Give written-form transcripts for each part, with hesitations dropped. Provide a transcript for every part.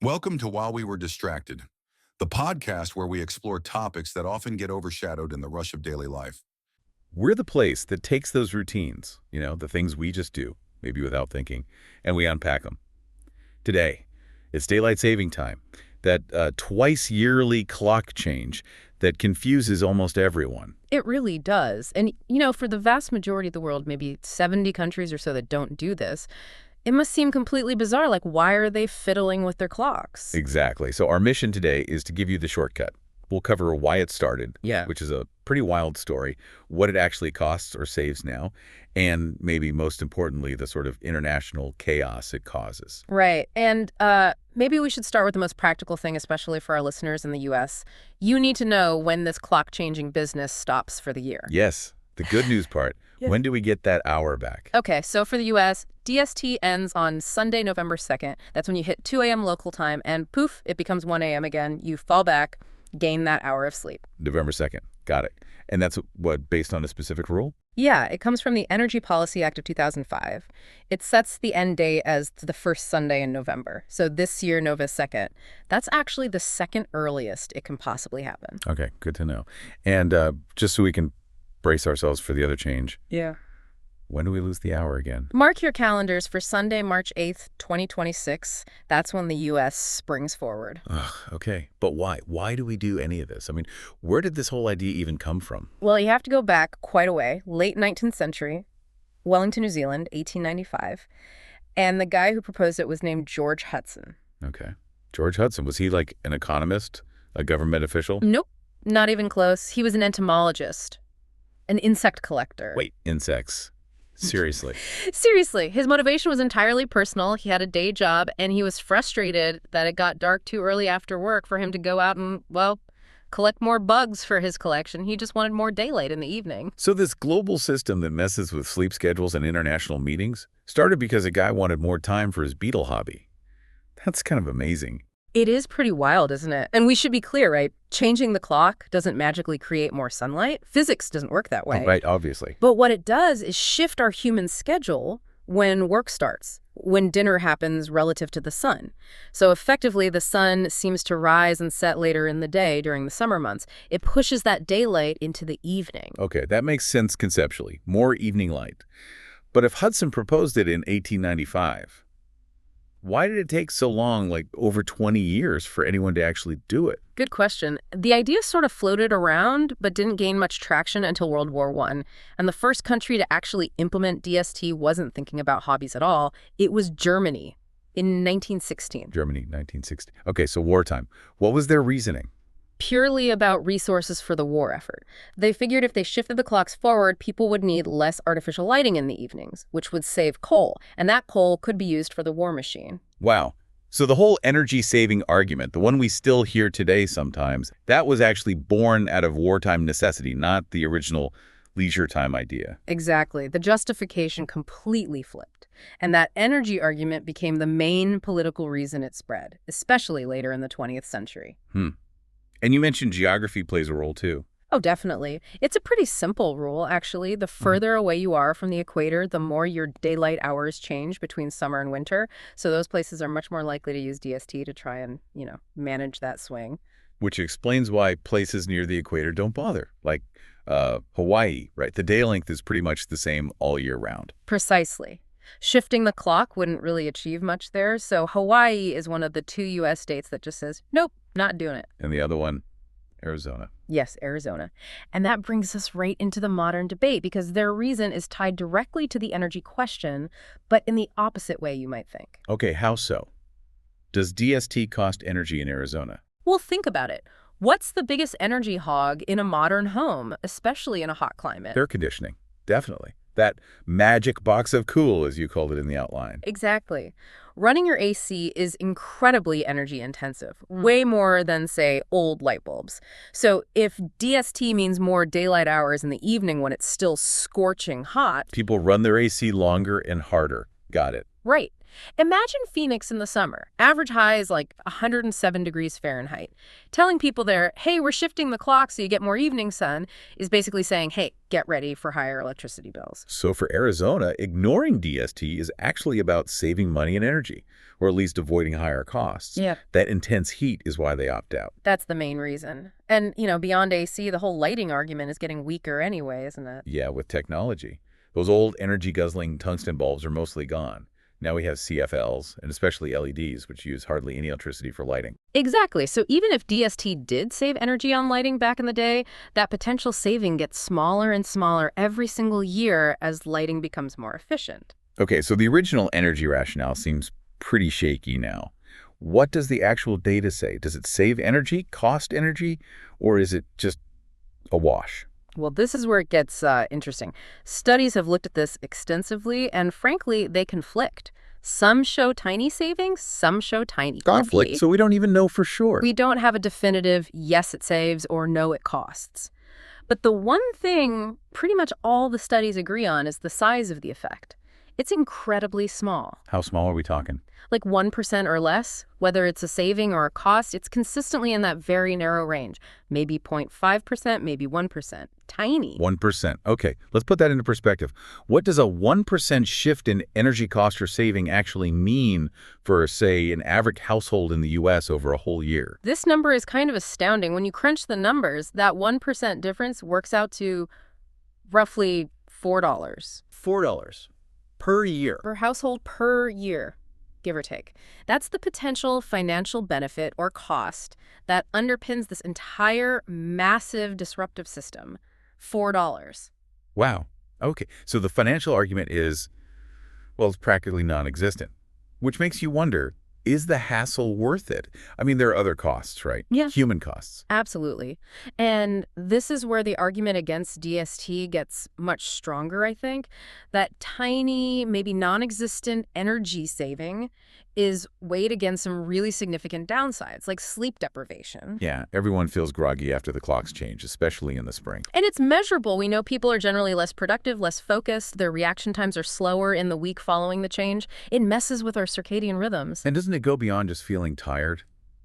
Welcome to While We Were Distracted, the podcast where we explore topics that often get overshadowed in the rush of daily life. We're the place that takes those routines, the things we just do, maybe without thinking, and we unpack them. Today, it's daylight saving time, that twice yearly clock change that confuses almost everyone. It really does. And, for the vast majority of the world, maybe 70 countries or so that don't do this, it must seem completely bizarre. Like, why are they fiddling with their clocks? Exactly. So our mission today is to give you the shortcut. We'll cover why it started, which is a pretty wild story, what it actually costs or saves now, and maybe most importantly, the sort of international chaos it causes. Right. And maybe we should start with the most practical thing, especially for our listeners in the U.S. You need to know when this clock-changing business stops for the year. Yes. The good news part. Yeah. When do we get that hour back? Okay, so for the U.S., DST ends on Sunday, November 2nd. That's when you hit 2 a.m. local time, and poof, it becomes 1 a.m. again. You fall back, gain that hour of sleep. November 2nd. Got it. And that's what, based on a specific rule? Yeah, it comes from the Energy Policy Act of 2005. It sets the end date as the first Sunday in November. So this year, Nova 2nd. That's actually the second earliest it can possibly happen. Okay, good to know. And just so we can brace ourselves for the other change. Yeah. When do we lose the hour again? Mark your calendars for Sunday, March 8th, 2026. That's when the U.S. springs forward. Ugh, okay. But why? Why do we do any of this? I mean, where did this whole idea even come from? Well, you have to go back quite a way. Late 19th century, Wellington, New Zealand, 1895. And the guy who proposed it was named George Hudson. Okay. George Hudson. Was he like an economist, a government official? Nope. Not even close. He was an entomologist, an insect collector. Wait, insects. Seriously. Seriously. His motivation was entirely personal. He had a day job, and he was frustrated that it got dark too early after work for him to go out and, collect more bugs for his collection. He just wanted more daylight in the evening. So this global system that messes with sleep schedules and international meetings started because a guy wanted more time for his beetle hobby. That's kind of amazing. It is pretty wild, isn't it? And we should be clear, right? Changing the clock doesn't magically create more sunlight. Physics doesn't work that way. Oh, right, obviously. But what it does is shift our human schedule when work starts, when dinner happens relative to the sun. So effectively, the sun seems to rise and set later in the day during the summer months. It pushes that daylight into the evening. Okay, that makes sense conceptually. More evening light. But if Hudson proposed it in 1895... why did it take so long, like over 20 years, for anyone to actually do it? Good question. The idea sort of floated around, but didn't gain much traction until World War I. And the first country to actually implement DST wasn't thinking about hobbies at all. It was Germany in 1916. Germany, 1960. Okay, so wartime. What was their reasoning? Purely about resources for the war effort. They figured if they shifted the clocks forward, people would need less artificial lighting in the evenings, which would save coal, and that coal could be used for the war machine. Wow. So the whole energy-saving argument, the one we still hear today sometimes, that was actually born out of wartime necessity, not the original leisure time idea. Exactly. The justification completely flipped. And that energy argument became the main political reason it spread, especially later in the 20th century. And you mentioned geography plays a role, too. Oh, definitely. It's a pretty simple rule, actually. The further away you are from the equator, the more your daylight hours change between summer and winter. So those places are much more likely to use DST to try and, manage that swing. Which explains why places near the equator don't bother, like Hawaii, right? The day length is pretty much the same all year round. Precisely. Shifting the clock wouldn't really achieve much there. So Hawaii is one of the 2 U.S. states that just says, nope, not doing it. And the other one, Arizona. Yes, Arizona. And that brings us right into the modern debate because their reason is tied directly to the energy question, but in the opposite way you might think. Okay, how so? Does DST cost energy in Arizona? Well, think about it. What's the biggest energy hog in a modern home, especially in a hot climate? Air conditioning, definitely. That magic box of cool, as you called it in the outline. Exactly. Running your AC is incredibly energy intensive, way more than, say, old light bulbs. So if DST means more daylight hours in the evening when it's still scorching hot... people run their AC longer and harder. Got it. Right. Imagine Phoenix in the summer. Average high is like 107 degrees Fahrenheit. Telling people there, hey, we're shifting the clock so you get more evening sun, is basically saying, hey, get ready for higher electricity bills. So for Arizona, ignoring DST is actually about saving money and energy. or at least avoiding higher costs. Yeah. That intense heat is why they opt out. That's the main reason. And, beyond AC, the whole lighting argument is getting weaker anyway, isn't it? Yeah, with technology. Those old energy-guzzling tungsten bulbs are mostly gone. Now we have CFLs, and especially LEDs, which use hardly any electricity for lighting. Exactly. So even if DST did save energy on lighting back in the day, that potential saving gets smaller and smaller every single year as lighting becomes more efficient. Okay, so the original energy rationale seems pretty shaky now. What does the actual data say? Does it save energy, cost energy, or is it just a wash? Well, this is where it gets interesting. Studies have looked at this extensively, and frankly, they conflict. Some show tiny savings, some show tiny Conflict, so we don't even know for sure. We don't have a definitive yes, it saves or no, it costs. But the one thing pretty much all the studies agree on is the size of the effect. It's incredibly small. How small are we talking? Like 1% or less, whether it's a saving or a cost, it's consistently in that very narrow range. Maybe 0.5%, maybe 1%. Tiny. 1%. Okay, let's put that into perspective. What does a 1% shift in energy cost or saving actually mean for, say, an average household in the U.S. over a whole year? This number is kind of astounding. When you crunch the numbers, that 1% difference works out to roughly $4. $4 per year. Per household per year, give or take. That's the potential financial benefit or cost that underpins this entire massive disruptive system. $4. Wow. Okay, so the financial argument is, well, it's practically non-existent, which makes you wonder, is the hassle worth it? I mean, there are other costs, right? Yeah. Human costs. Absolutely. And this is where the argument against DST gets much stronger, I think. That tiny, maybe non-existent energy saving is weighed against some really significant downsides, like sleep deprivation. Yeah, everyone feels groggy after the clocks change, especially in the spring. And it's measurable. We know people are generally less productive, less focused. Their reaction times are slower in the week following the change. It messes with our circadian rhythms. And doesn't it go beyond just feeling tired?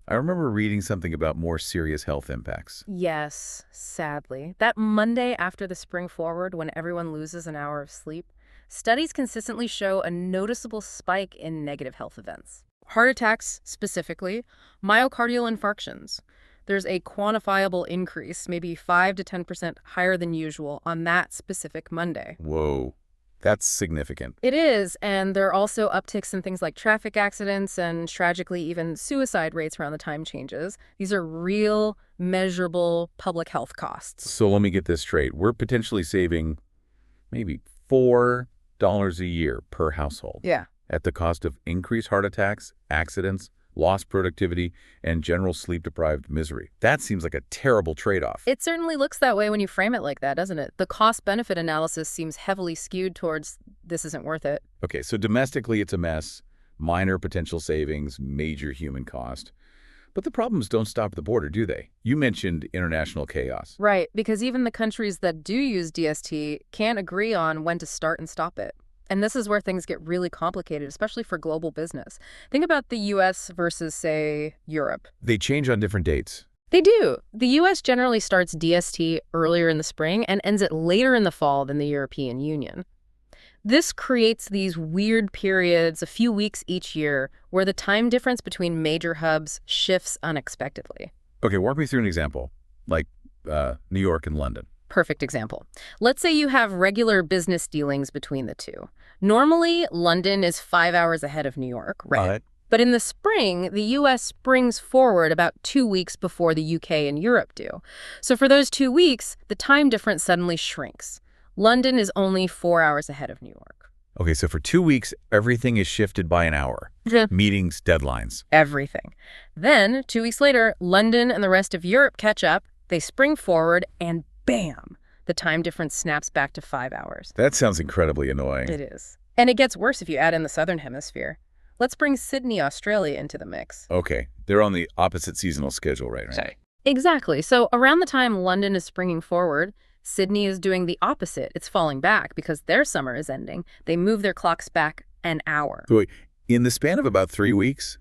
I remember reading something about more serious health impacts. Yes, sadly. That Monday after the spring forward, when everyone loses an hour of sleep, studies consistently show a noticeable spike in negative health events. Heart attacks, specifically, myocardial infarctions. There's a quantifiable increase, maybe 5 to 10% higher than usual on that specific Monday. Whoa, that's significant. It is, and there are also upticks in things like traffic accidents and, tragically, even suicide rates around the time changes. These are real, measurable public health costs. So let me get this straight. We're potentially saving maybe $4 a year per household. Yeah. At the cost of increased heart attacks, accidents, lost productivity, and general sleep-deprived misery. That seems like a terrible trade-off. It certainly looks that way when you frame it like that, doesn't it? The cost-benefit analysis seems heavily skewed towards this isn't worth it. Okay, so domestically it's a mess, minor potential savings, major human cost. But the problems don't stop at the border, do they? You mentioned international chaos. Right, because even the countries that do use DST can't agree on when to start and stop it. And this is where things get really complicated, especially for global business. Think about the U.S. versus, say, Europe. They change on different dates. They do. The U.S. generally starts DST earlier in the spring and ends it later in the fall than the European Union. This creates these weird periods, a few weeks each year, where the time difference between major hubs shifts unexpectedly. Okay, walk me through an example, like New York and London. Perfect example. Let's say you have regular business dealings between the two. Normally, London is 5 hours ahead of New York, right? But in the spring, the U.S. springs forward about 2 weeks before the U.K. and Europe do. So for those 2 weeks, the time difference suddenly shrinks. London is only 4 hours ahead of New York. Okay, so for 2 weeks, everything is shifted by an hour. Yeah. Meetings, deadlines. Everything. Then, 2 weeks later, London and the rest of Europe catch up, they spring forward, and bam! The time difference snaps back to 5 hours. That sounds incredibly annoying. It is. And it gets worse if you add in the Southern Hemisphere. Let's bring Sydney, Australia into the mix. Okay, they're on the opposite seasonal schedule, right? Exactly. So around the time London is springing forward, Sydney is doing the opposite. It's falling back because their summer is ending. They move their clocks back an hour. So in the span of about 3 weeks,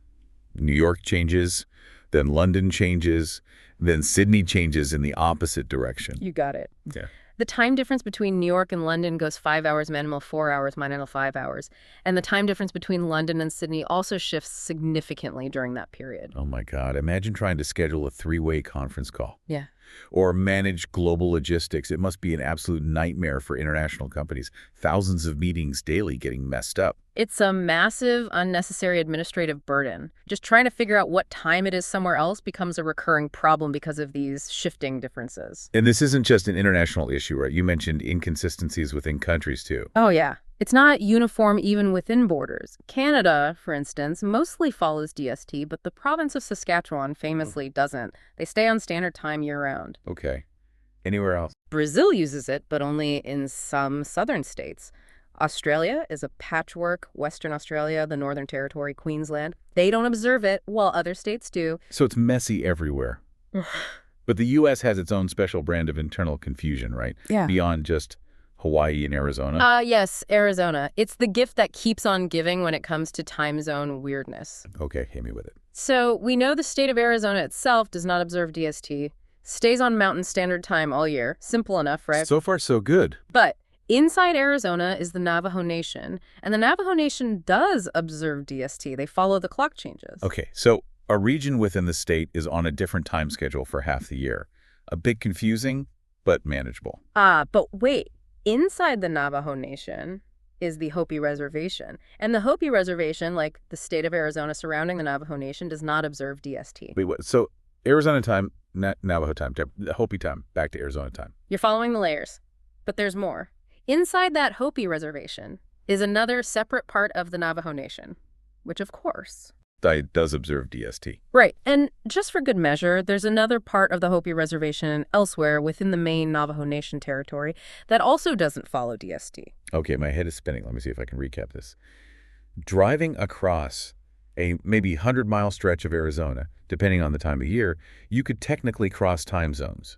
New York changes, then London changes, then Sydney changes in the opposite direction. You got it. Yeah. The time difference between New York and London goes 5 hours minimal, 4 hours minimal, 5 hours. And the time difference between London and Sydney also shifts significantly during that period. Oh my God, imagine trying to schedule a three-way conference call. Yeah. Or manage global logistics. It must be an absolute nightmare for international companies. Thousands of meetings daily getting messed up. It's a massive, unnecessary administrative burden. Just trying to figure out what time it is somewhere else becomes a recurring problem because of these shifting differences. And this isn't just an international issue, right? You mentioned inconsistencies within countries, too. Oh, yeah. It's not uniform even within borders. Canada, for instance, mostly follows DST, but the province of Saskatchewan famously doesn't. They stay on standard time year-round. Okay. Anywhere else? Brazil uses it, but only in some southern states. Australia is a patchwork. Western Australia, the Northern Territory, Queensland. They don't observe it, while other states do. So it's messy everywhere. But the U.S. has its own special brand of internal confusion, right? Yeah. Beyond just Hawaii and Arizona? Yes, Arizona. It's the gift that keeps on giving when it comes to time zone weirdness. Okay, hit me with it. So we know the state of Arizona itself does not observe DST, stays on Mountain Standard Time all year. Simple enough, right? So far, so good. But inside Arizona is the Navajo Nation, and the Navajo Nation does observe DST. They follow the clock changes. Okay, so a region within the state is on a different time schedule for half the year. A bit confusing, but manageable. But wait. Inside the Navajo Nation is the Hopi Reservation. And the Hopi Reservation, like the state of Arizona surrounding the Navajo Nation, does not observe DST. Wait, what? So Arizona time, Navajo time, Hopi time, back to Arizona time. You're following the layers. But there's more. Inside that Hopi Reservation is another separate part of the Navajo Nation, which, of course, Does observe DST. right. And just for good measure, there's another part of the Hopi Reservation elsewhere within the main Navajo Nation territory that also doesn't follow DST. Okay, my head is spinning. Let me see if I can recap this. Driving across a maybe 100-mile stretch of Arizona, depending on the time of year, you could technically cross time zones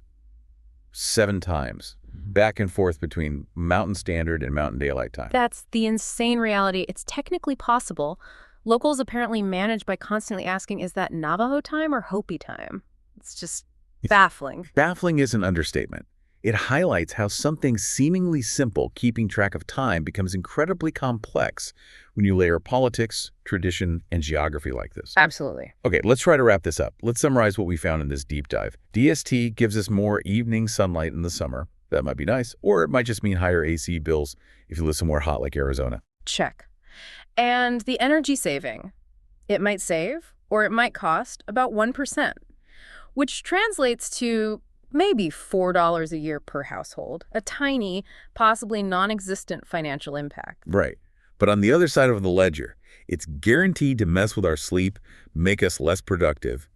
7 times, back and forth between Mountain Standard and Mountain Daylight Time. That's the insane reality. It's technically possible. Locals apparently manage by constantly asking, is that Navajo time or Hopi time? It's just baffling. Baffling is an understatement. It highlights how something seemingly simple, keeping track of time, becomes incredibly complex when you layer politics, tradition, and geography like this. Absolutely. Okay, let's try to wrap this up. Let's summarize what we found in this deep dive. DST gives us more evening sunlight in the summer. That might be nice. Or it might just mean higher AC bills if you live somewhere hot like Arizona. Check. And the energy saving. It might save, or it might cost, about 1%, which translates to maybe $4 a year per household, a tiny, possibly non-existent financial impact. Right. But on the other side of the ledger, it's guaranteed to mess with our sleep, make us less productive,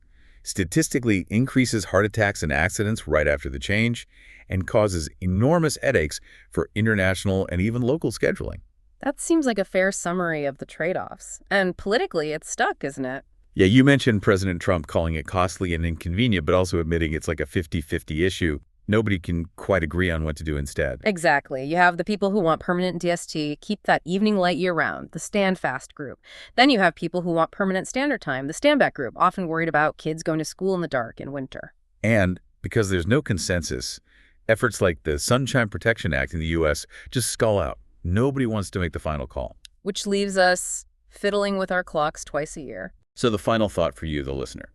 statistically increases heart attacks and accidents right after the change, and causes enormous headaches for international and even local scheduling. That seems like a fair summary of the trade-offs. And politically, it's stuck, isn't it? Yeah, you mentioned President Trump calling it costly and inconvenient, but also admitting it's like a 50-50 issue. Nobody can quite agree on what to do instead. Exactly. You have the people who want permanent DST, keep that evening light year-round, the stand-fast group. Then you have people who want permanent standard time, the stand-back group, often worried about kids going to school in the dark in winter. And because there's no consensus, efforts like the Sunshine Protection Act in the U.S. just stall out. Nobody wants to make the final call. Which leaves us fiddling with our clocks twice a year. So the final thought for you, the listener.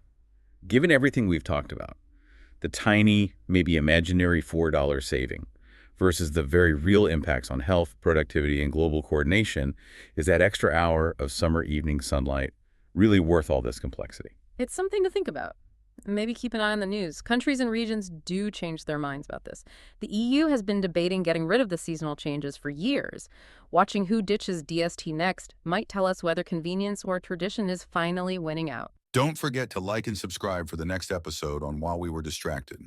Given everything we've talked about, the tiny, maybe imaginary $4 saving versus the very real impacts on health, productivity, and global coordination, is that extra hour of summer evening sunlight really worth all this complexity? It's something to think about. Maybe keep an eye on the news. Countries and regions do change their minds about this. The EU has been debating getting rid of the seasonal changes for years. Watching who ditches DST next might tell us whether convenience or tradition is finally winning out. Don't forget to like and subscribe for the next episode on While We Were Distracted.